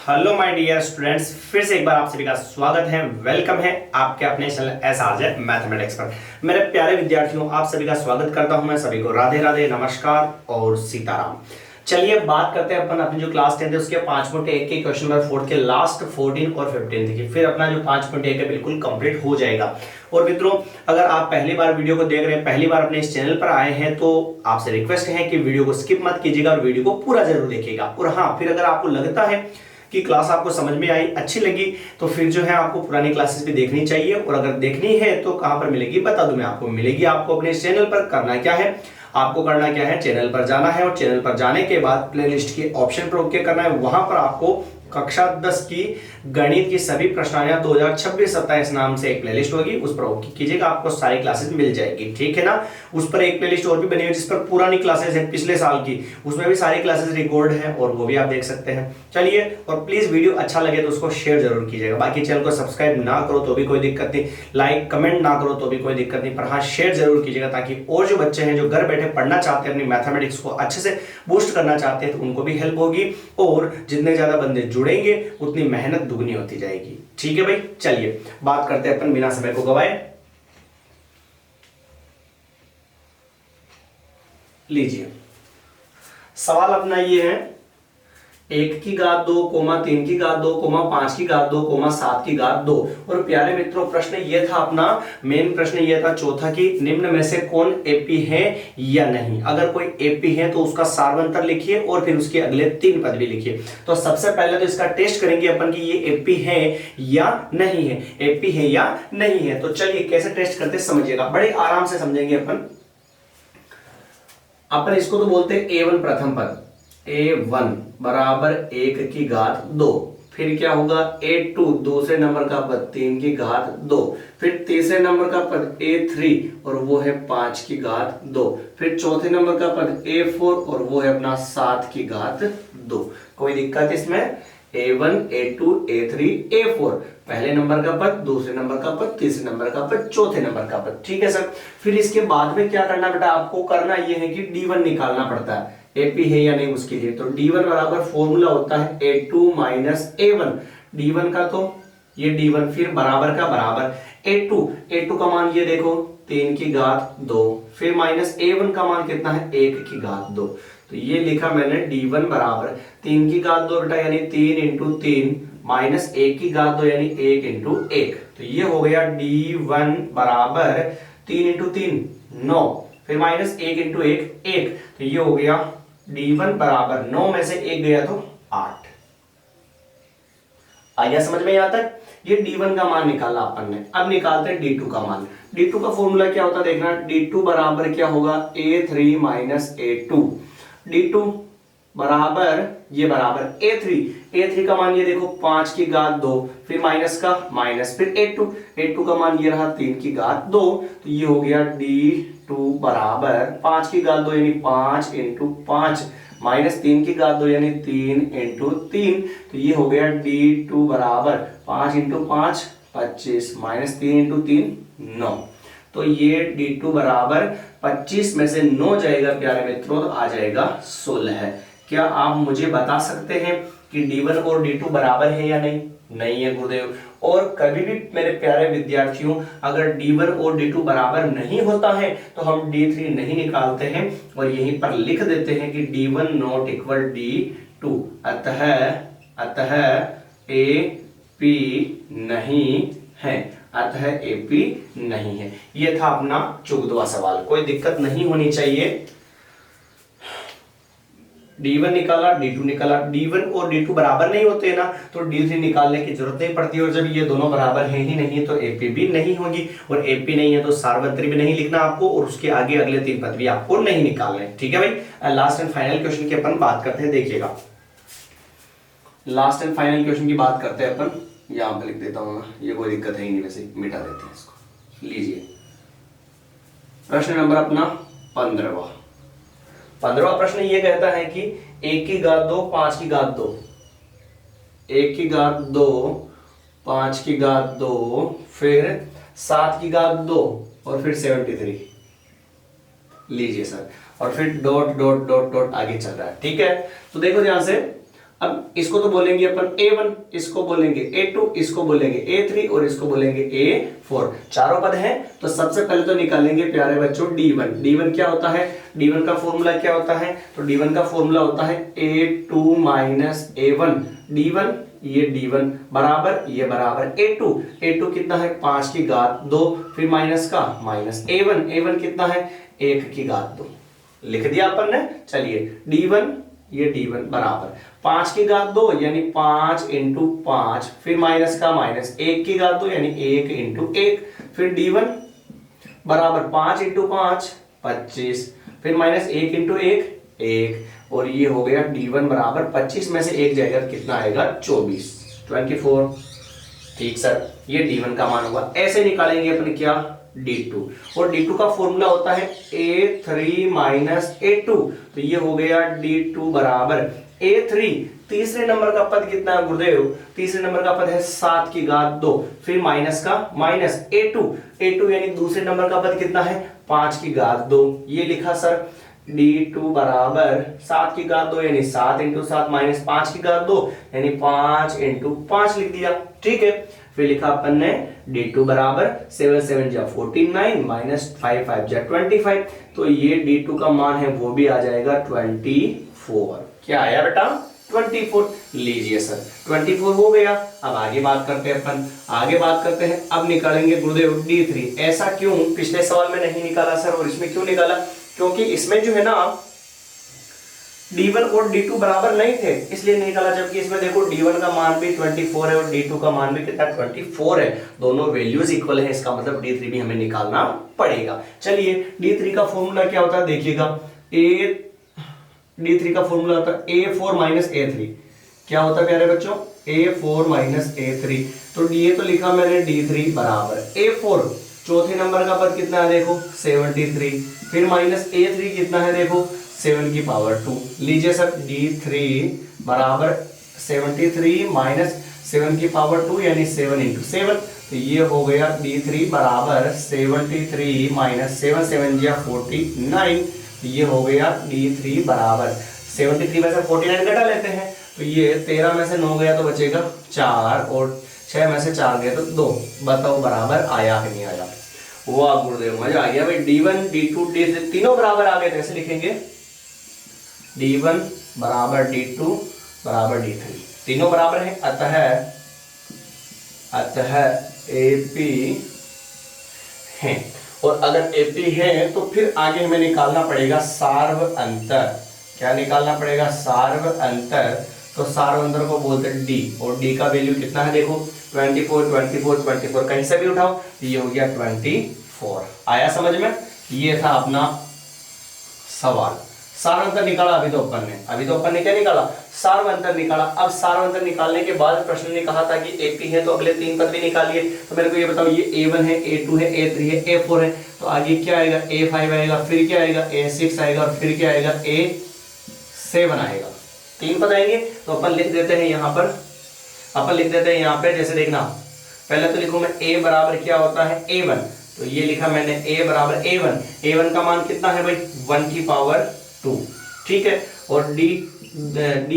Hello my dear students, फिर से एक बार आप सभी का स्वागत है। वेलकम है आपके अपने चैनल एसआरजे मैथमेटिक्स पर। मेरे प्यारे विद्यार्थियों, आप सभी का स्वागत करता हूं मैं। सभी को राधे राधे, नमस्कार और सीताराम। चलिए बात करते हैं अपन अपनी जो क्लास 10 है उसके 5.1 के क्वेश्चन नंबर 4 के लास्ट 14 और 15 की, फिर अपना जो 5.1 है बिल्कुल कंप्लीट हो जाएगा। और मित्रों, अगर आप पहली बार वीडियो को देख रहे हैं, पहली बार अपने इस चैनल पर आए हैं, तो आपसे रिक्वेस्ट है कि वीडियो को स्किप मत कीजिएगा और वीडियो को पूरा जरूर देखिएगा। और हाँ, फिर अगर आपको लगता है कि क्लास आपको समझ में आई, अच्छी लगी, तो फिर जो है आपको पुरानी क्लासेस भी देखनी चाहिए। और अगर देखनी है तो कहां पर मिलेगी बता दूं मैं आपको। मिलेगी आपको अपने चैनल पर। करना क्या है, आपको करना क्या है, चैनल पर जाना है और चैनल पर जाने के बाद प्लेलिस्ट के ऑप्शन पर ओके करना है। वहां पर आपको कक्षा 10 की गणित की सभी प्रश्नावलियां 2026-27 नाम से एक प्लेलिस्ट होगी, उस पर ओके कीजिएगा, आपको सारी क्लासेस मिल जाएगी। ठीक है ना। उस पर एक प्लेलिस्ट और भी बनी हुई जिस पर पुरानी क्लासेस है पिछले साल की, उसमें भी सारी क्लासेस रिकॉर्ड है और वो भी आप देख सकते हैं। चलिए, और प्लीज वीडियो अच्छा लगे तो उसको शेयर जरूर कीजिएगा। बाकी चैनल को सब्सक्राइब ना करो तो भी कोई दिक्कत नहीं, लाइक कमेंट ना करो तो भी कोई दिक्कत नहीं, पर हाँ शेयर जरूर कीजिएगा, ताकि और जो बच्चे हैं जो घर बैठे पढ़ना चाहते हैं, अपनी मैथमेटिक्स को अच्छे से बूस्ट करना चाहते हैं, तो उनको भी हेल्प होगी। और जितने ज्यादा बंदे जुड़ेंगे उतनी मेहनत दुगनी होती जाएगी। ठीक है भाई, चलिए बात करते हैं अपन बिना समय को गवाए। लीजिए, सवाल अपना ये है, 1 की घात 2, 3 की घात 2, 5 की घात 2, 7 की घात 2। और प्यारे मित्रों, प्रश्न ये था अपना, मेन प्रश्न ये था चौथा, कि निम्न में से कौन एपी है या नहीं। अगर कोई एपी है तो उसका सार्वंतर लिखिए और फिर उसके अगले 3 पद भी लिखिए। तो सबसे पहले तो इसका टेस्ट करेंगे अपन कि ये एपी है या नहीं है, एपी है या नहीं है। तो चलिए कैसे टेस्ट करते समझिएगा, बड़े आराम से समझेंगे अपन। इसको तो बोलते हैं A1 प्रथम पद, A1 बराबर 1 की घात 2। फिर क्या होगा, A2 दूसरे नंबर का पद 3 की घात 2। फिर तीसरे नंबर का पद A3 और वो है 5 की घात 2। फिर चौथे नंबर का पद A4 और वो है अपना 7 की घात 2। कोई दिक्कत इसमें? A1, A2, A3, A4, पहले नंबर का पद, दूसरे नंबर का पद, तीसरे नंबर का पद, चौथे नंबर का पद। ठीक है सर। फिर इसके बाद में क्या करना बेटा, आपको करना यह है कि D1 निकालना पड़ता है, एपी है या नहीं उसके लिए। तो D1 बराबर फॉर्मूला होता है A2 माइनस A1। D1 का तो ये D1, फिर बराबर का बराबर A2 का मान ये देखो 3 की घात 2, फिर माइनस A1 का मान कितना है, 1 की घात 2। तो ये लिखा मैंने D1 बराबर 3 की घात 2 बेटा, यानी 3 इंटू 3 माइनस 1 की घात 2 यानी 1 इंटू 1। तो ये हो गया D1 बराबर 3 इंटू 3 9, फिर माइनस 1 इंटू 1 1। तो ये हो गया D1 बराबर 9 में से 1 गया तो 8। आया समझ में? यहां तक ये D1 का मान निकाला अपन ने। अब निकालते हैं D2 का मान। D2 का फॉर्मूला क्या होता है देखना, D2 बराबर क्या होगा, A3 माइनस A2। D2 बराबर ये बराबर A3 का मान ये देखो 5 की घात 2, फिर माइनस का माइनस, फिर A2 का मान ये रहा 3 की घात 2। तो ये हो गया D2 बराबर 5 की घात 2 यानी 5 इंटू 5 माइनस 3 की घात 2 यानी 3 इंटू 3। तो ये हो गया D2 बराबर 5 इंटू 5 25 माइनस 3 इंटू 3 9। तो ये D2 बराबर 25 में से 9 जाएगा प्यारे मित्रों, तो आ जाएगा 16 है। क्या आप मुझे बता सकते हैं कि D1 और D2 बराबर है या नहीं? नहीं है गुरुदेव। और कभी भी मेरे प्यारे विद्यार्थियों, अगर D1 और D2 बराबर नहीं होता है तो हम D3 नहीं निकालते हैं और यहीं पर लिख देते हैं कि D1 नॉट इक्वल D2। अतः AP नहीं है, अतः AP नहीं है। यह था अपना 14वां सवाल। कोई दिक्कत नहीं होनी चाहिए। D1 निकाला, D2 निकाला, D1 और D2 बराबर नहीं होते ना तो D3 निकालने की जरूरत नहीं पड़ती। और जब ये दोनों बराबर है ही नहीं तो AP भी नहीं होगी, और AP नहीं है तो सार्वत्री भी नहीं लिखना आपको, और उसके आगे अगले 3 पद भी आपको नहीं निकालने। ठीक है भाई। लास्ट एंड फाइनल क्वेश्चन की अपन बात करते हैं, देखिएगा। लास्ट एंड फाइनल क्वेश्चन की बात करते हैं अपन, यहां पर लिख देता हूं मैं, ये कोई दिक्कत है ही नहीं, वैसे मिटा देते हैं इसको। लीजिए प्रश्न नंबर अपना 15वां प्रश्न ये कहता है कि 1 की घात 2, 5 की घात 2, 1 की घात 2, 5 की घात 2, फिर 7 की घात 2 और फिर 73। लीजिए सर, और फिर डॉट डॉट डॉट डॉट आगे चल रहा है। ठीक है, तो देखो ध्यान से, अब इसको तो बोलेंगे अपन A1, इसको बोलेंगे A2, इसको बोलेंगे A3 और इसको बोलेंगे A4। चारों पद हैं तो सबसे पहले तो निकालेंगे प्यारे बच्चों D1। D1 क्या होता है, D1 का फॉर्मूला क्या होता है, तो D1 का फॉर्मूला होता है A2 माइनस A1। D1 ये D1 बराबर ये बराबर A2। A2 कितना है 5 की घात 2, फिर माइनस का माइनस A1। A1 कितना है 1 की घात 2। लिख दिया अपन ने। चलिए D1 ये D1 बराबर 5 की घात 2 यानी 5 इंटू 5, फिर माइनस का माइनस 1 की घात 2 यानी 1 इंटू 1, फिर D1 बराबर 5 इंटू 5 25, फिर माइनस 1 इंटू 1 1, और ये हो गया D1 बराबर 25 में से 1 जाएगा कितना आएगा 24। ठीक सर, ये D1 का मान होगा। ऐसे निकालेंगे अपने क्या D2, और D2 का फॉर्मूला होता है A3 माइनस A2। तो ये हो गया D2 बराबर A3। तीसरे नंबर का पद कितना है गुरुदेव, तीसरे नंबर का पद है 7 की घात 2, फिर माइनस का माइनस A2 यानी दूसरे नंबर का पद कितना है 5 की घात 2। ये लिखा सर D2 बराबर 7 की घात 2 यानी 7 इंटू 7 माइनस 5 की घात 2 यानी 5 इंटू 5 लिख दिया। ठीक है, फिर लिखा अपन ने D2 बराबर 7 7 जा 49 माइनस 5 5 जा 25। तो ये D2 का मान है वो भी आ जाएगा 24। क्या आया बेटा 24। लीजिए सर 24 हो गया। अब आगे बात करते हैं अपन, आगे बात करते हैं। अब निकालेंगे गुरुदेव D3। ऐसा क्यों, पिछले सवाल में नहीं निकाला सर और इसमें क्यों निकाला, क्योंकि इसमें जो है ना D1 और D2 बराबर नहीं थे इसलिए नहीं निकाला, जबकि इसमें देखो D1 का मान भी 24 है और D2 का मान भी कितना 24 है, दोनों वैल्यूज इक्वल है। इसका मतलब D3 भी हमें निकालना पड़ेगा। चलिए D3 का फॉर्मूला क्या होता है देखिएगा, D3 का फॉर्मूला होता है A4 माइनस A3। क्या होता है प्यारे बच्चों A4 माइनस A3। तो ये तो लिखा मैंने D3 बराबर A4 चौथे नंबर का पद कितना है देखो 73, फिर माइनस A3 कितना है देखो 7 की पावर 2। लीजिए सर D3 बराबर 73 माइनस 7 की पावर 2 यानी 7 इंटू 7। तो ये हो गया D3 बराबर 73 माइनस 7 7 या 49। ये हो गया D3 बराबर 73 में से 49 घटा लेते हैं तो ये 13 में से 9 गया तो बचेगा 4 और 6 में से 4 गया तो 2। बताओ बराबर आया कि नहीं आया। वाह गुरुदेव मजा आ गया भाई। D1 D2 D3 तीनों बराबर आ गए। कैसे लिखेंगे D1 बराबर D2 बराबर D3 तीनों बराबर है, अतः AP है। और अगर AP है तो फिर आगे हमें निकालना पड़ेगा सार्व अंतर। क्या निकालना पड़ेगा सार्व अंतर। तो सार्व अंतर को बोलते हैं D, और D का वैल्यू कितना है देखो 24 24 24 कहीं से भी उठाओ तो ये हो गया 24। आया समझ में। ये था अपना सवाल। सार्व अंतर निकाला अभी तो अपन ने क्या निकाला सार्व अंतर निकाला। अब सार्व अंतर निकालने के बाद प्रश्न ने कहा था कि AP है तो अगले 3 पद भी निकालिए। तो मेरे को ये बताओ ये A1 है A2 है A3 है A4 है, तो आगे क्या आएगा A5 आएगा, फिर क्या आएगा A6 आएगा और फिर क्या आएगा A7 आएगा। 3 पद आएंगे। तो अपन लिख देते हैं यहाँ पर, जैसे देखना पहले तो लिखूं मैं A बराबर क्या होता है A1। तो ये लिखा मैंने A बराबर A1 का मान कितना है भाई 1 की पावर 2। ठीक है, और D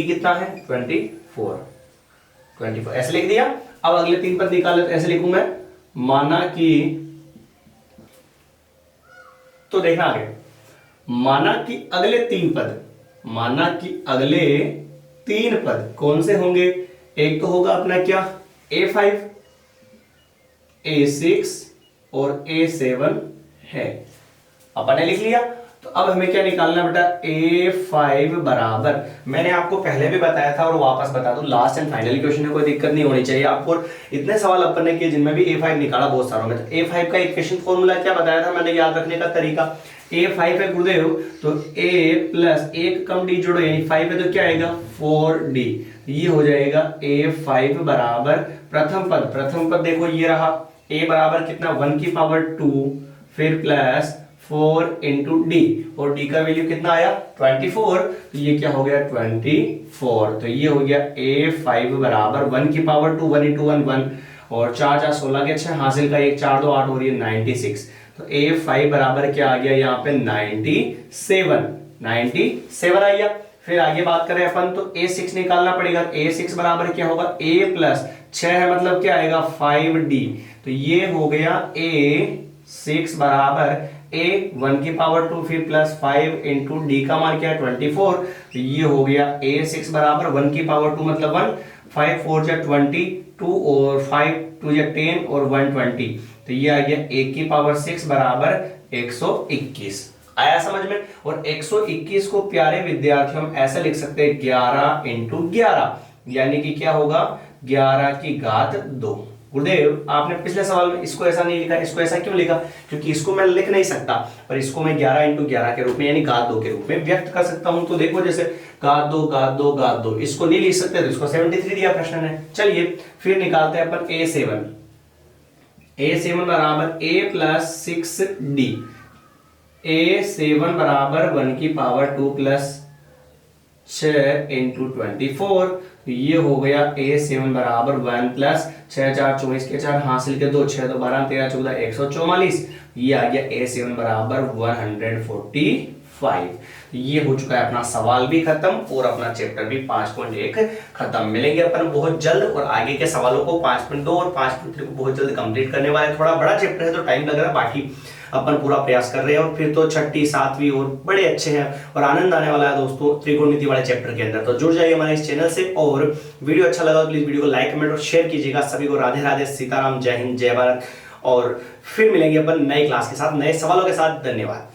कितना है 24 ऐसे लिख दिया। अब अगले 3 पद निकाले तो ऐसे लिखूं मैं माना कि, तो देखना आगे, माना कि अगले 3 पद कौन से होंगे। एक तो होगा अपना क्या A5 A6 और A7 है, अपन ने लिख लिया। तो अब हमें क्या निकालना बेटा A5 बराबर, मैंने आपको पहले भी बताया था और वापस बता दूं, लास्ट एंड फाइनल क्वेश्चन है, कोई दिक्कत नहीं होनी चाहिए आपको। इतने सवाल अपन ने किए जिनमें भी A5 निकाला बहुत सारों में। तो A5 का इक्वेशन फॉर्मूला क्या बताया था मैंने, याद रखने का तरीका। A5 है गुरुदेव तो A प्लस 1 कम D जोड़ो यानी 5 है तो क्या आएगा 4D। ये हो जाएगा A5 बराबर प्रथम पद देखो ये रहा A बराबर कितना 1 की पावर 2 फिर प्लस 4 इंटू D, और D का वैल्यू कितना आया 24। तो ये क्या हो गया 24। तो ये हो गया A5 बराबर 1 की पावर 2 1 इंटू 1 1 और 4 4 16 के 6 हासिल का 1 4 2 8 और ये 96। तो A5 बराबर क्या आ गया यहाँ पे 97 आ गया। फिर आगे बात करें अपन तो a6 निकालना पड़ेगा। a6 बराबर क्या होगा, a प्लस 6 है मतलब क्या आएगा 5d। तो ये हो गया a6 बराबर a 1 की पावर 2 फिर प्लस 5 इंटू डी का मान क्या है 24। तो ये हो गया a6 बराबर 1 की पावर 2 मतलब 1, 5 4 जा 22 और 5 2 जा 10 और 120। तो ये आ गया a की पावर 6 बराबर 121। आया समझ में। और 121 को प्यारे विद्यार्थियों हम ऐसे लिख सकते हैं 11 इंटू 11, यानी कि क्या होगा 11 की घात 2। गुरुदेव आपने पिछले सवाल में इसको ऐसा नहीं लिखा, इसको ऐसा क्यों लिखा? क्योंकि इसको मैं लिख नहीं सकता, पर इसको मैं 11 इंटू 11 के रूप में यानी घात 2 के रूप में व्यक्त कर सकता हूं। तो देखो जैसे घात 2 घात 2 घात 2, इसको नहीं लिख सकते तो इसको 73 दिया प्रश्न ने। चलिए फिर निकालते हैं अपन a7। a7 बराबर a प्लस 6d। a7 बराबर 1 की पावर 2 प्लस 6 इंटू 24। तो ये हो गया a7 बराबर 1 प्लस 6 4 24 के 4 हासिल के 2 6 2 12 13 14 144। ये आ गया a7 बराबर 145। ये हो चुका है अपना सवाल भी खत्म और अपना चैप्टर भी 5.1 खत्म। मिलेंगे अपन बहुत जल्द और आगे के सवालों को 5.2 और 5.3 को बहुत जल्द कंप्लीट करने वाले। थोड़ा बड़ा चैप्टर है तो टाइम लग रहा है, बाकी अपन पूरा प्रयास कर रहे हैं। और फिर तो छठी सातवीं और बड़े अच्छे हैं और आनंद आने वाला है दोस्तों त्रिकोणमिति वाले चैप्टर के अंदर। तो जुड़ जाइए हमारे इस चैनल से और वीडियो अच्छा लगा तो प्लीज वीडियो को लाइक कमेंट और शेयर कीजिएगा। सभी को राधे राधे, सीताराम, जय हिंद, जय भारत। और फिर मिलेंगे अपन नए क्लास के साथ, नए सवालों के साथ। धन्यवाद।